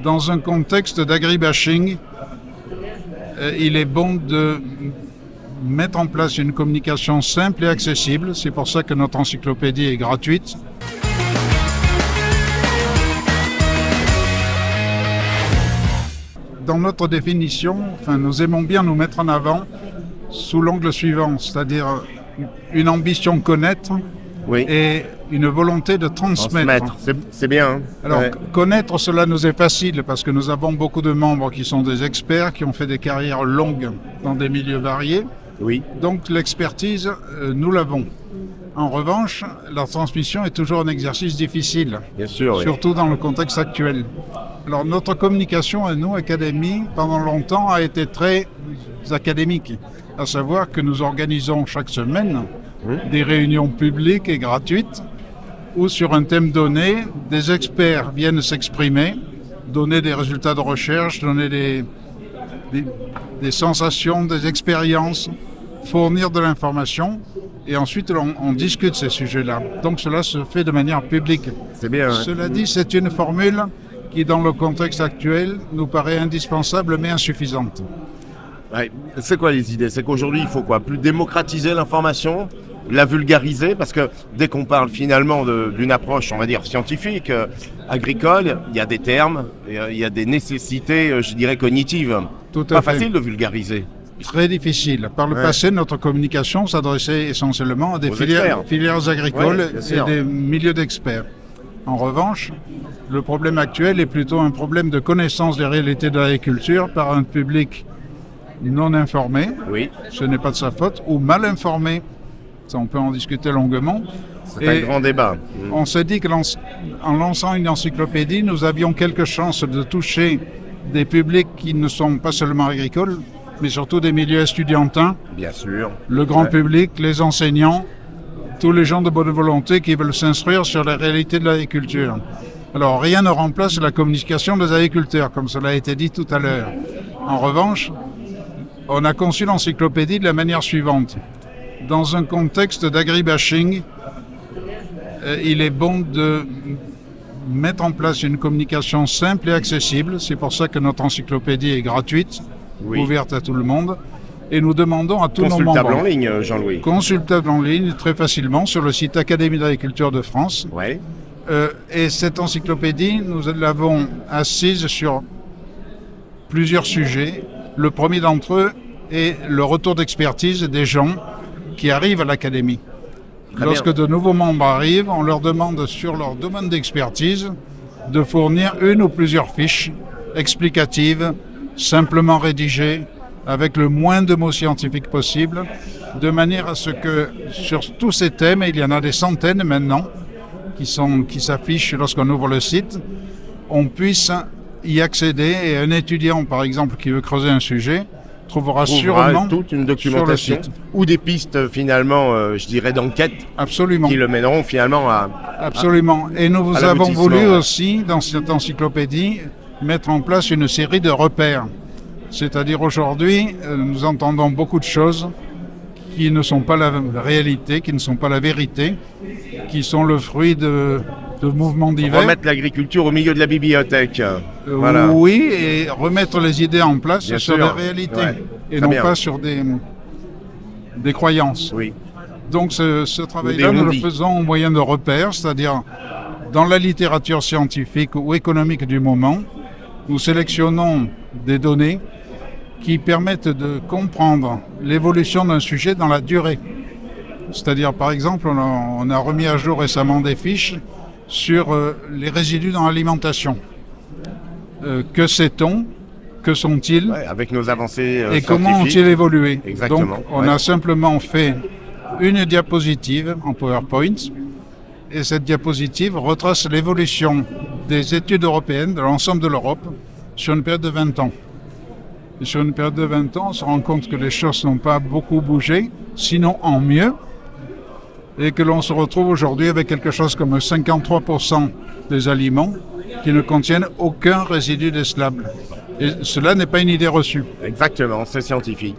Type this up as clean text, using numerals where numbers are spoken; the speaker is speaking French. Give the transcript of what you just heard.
Dans un contexte d'agribashing, il est bon de mettre en place une communication simple et accessible. C'est pour ça que notre encyclopédie est gratuite. Dans notre définition, nous aimons bien nous mettre en avant sous l'angle suivant, c'est-à-dire une ambition connaître et une volonté de transmettre. C'est bien. Hein. Alors, connaître, cela nous est facile parce que nous avons beaucoup de membres qui sont des experts, qui ont fait des carrières longues dans des milieux variés. Oui. Donc, l'expertise, nous l'avons. En revanche, la transmission est toujours un exercice difficile, bien sûr, surtout dans le contexte actuel. Alors, notre communication à nous, Académie, pendant longtemps a été très académique, à savoir que nous organisons chaque semaine des réunions publiques et gratuites où, sur un thème donné, des experts viennent s'exprimer, donner des résultats de recherche, donner des sensations, des expériences, fournir de l'information. Et ensuite, on discute ces sujets-là. Donc, cela se fait de manière publique. C'est bien. Cela dit, c'est une formule qui, dans le contexte actuel, nous paraît indispensable mais insuffisante. Ouais. C'est quoi les idées? C'est qu'aujourd'hui, il faut quoi? Plus démocratiser l'information, la vulgariser, parce que dès qu'on parle finalement d'une approche, on va dire, scientifique, agricole, il y a des termes, il y a des nécessités, je dirais, cognitives. Tout à fait. Pas facile de vulgariser. Très difficile. Par le passé, notre communication s'adressait essentiellement à des filières agricoles et des milieux d'experts. En revanche, le problème actuel est plutôt un problème de connaissance des réalités de l'agriculture par un public non informé, ce n'est pas de sa faute, ou mal informé. Ça, on peut en discuter longuement. C'est un grand débat. On s'est dit qu'en lançant une encyclopédie, nous avions quelques chances de toucher des publics qui ne sont pas seulement agricoles, mais surtout des milieux estudiantins. Bien sûr. Le grand public, les enseignants, tous les gens de bonne volonté qui veulent s'instruire sur les réalités de l'agriculture. Alors, rien ne remplace la communication des agriculteurs, comme cela a été dit tout à l'heure. En revanche, on a conçu l'encyclopédie de la manière suivante. Dans un contexte d'agribashing, il est bon de mettre en place une communication simple et accessible. C'est pour ça que notre encyclopédie est gratuite, ouverte à tout le monde. Et nous demandons à tous nos membres... Consultable en ligne, Jean-Louis. Consultable en ligne, très facilement, sur le site Académie d'agriculture de France. Et cette encyclopédie, nous l'avons assise sur plusieurs sujets. Le premier d'entre eux est le retour d'expertise des gens qui arrivent à l'Académie. Lorsque de nouveaux membres arrivent, on leur demande sur leur domaine d'expertise de fournir une ou plusieurs fiches explicatives, simplement rédigées, avec le moins de mots scientifiques possible, de manière à ce que sur tous ces thèmes, et il y en a des centaines maintenant, qui s'affichent lorsqu'on ouvre le site, on puisse y accéder, et un étudiant, par exemple, qui veut creuser un sujet, trouvera sûrement toute une documentation sur le site. Ou des pistes finalement, je dirais, d'enquête qui le mèneront finalement à... Absolument. Et nous avons voulu aussi, dans cette encyclopédie, mettre en place une série de repères. C'est-à-dire aujourd'hui, nous entendons beaucoup de choses qui ne sont pas la réalité, qui ne sont pas la vérité, qui sont le fruit de mouvements divers. Remettre l'agriculture au milieu de la bibliothèque. Oui, et remettre les idées en place sur des réalités, et non pas sur des croyances. Donc ce travail-là, nous le faisons au moyen de repères, c'est-à-dire dans la littérature scientifique ou économique du moment, nous sélectionnons des données qui permettent de comprendre l'évolution d'un sujet dans la durée. C'est-à-dire, par exemple, on a remis à jour récemment des fiches sur les résidus dans l'alimentation. Que sait-on? Que sont-ils? Avec nos avancées et comment ont-ils évolué? Exactement. Donc, on a simplement fait une diapositive en PowerPoint, et cette diapositive retrace l'évolution des études européennes, de l'ensemble de l'Europe, sur une période de 20 ans. Et sur une période de 20 ans, on se rend compte que les choses n'ont pas beaucoup bougé, sinon en mieux, et que l'on se retrouve aujourd'hui avec quelque chose comme 53% des aliments qui ne contiennent aucun résidu décelable. Et cela n'est pas une idée reçue. Exactement, c'est scientifique.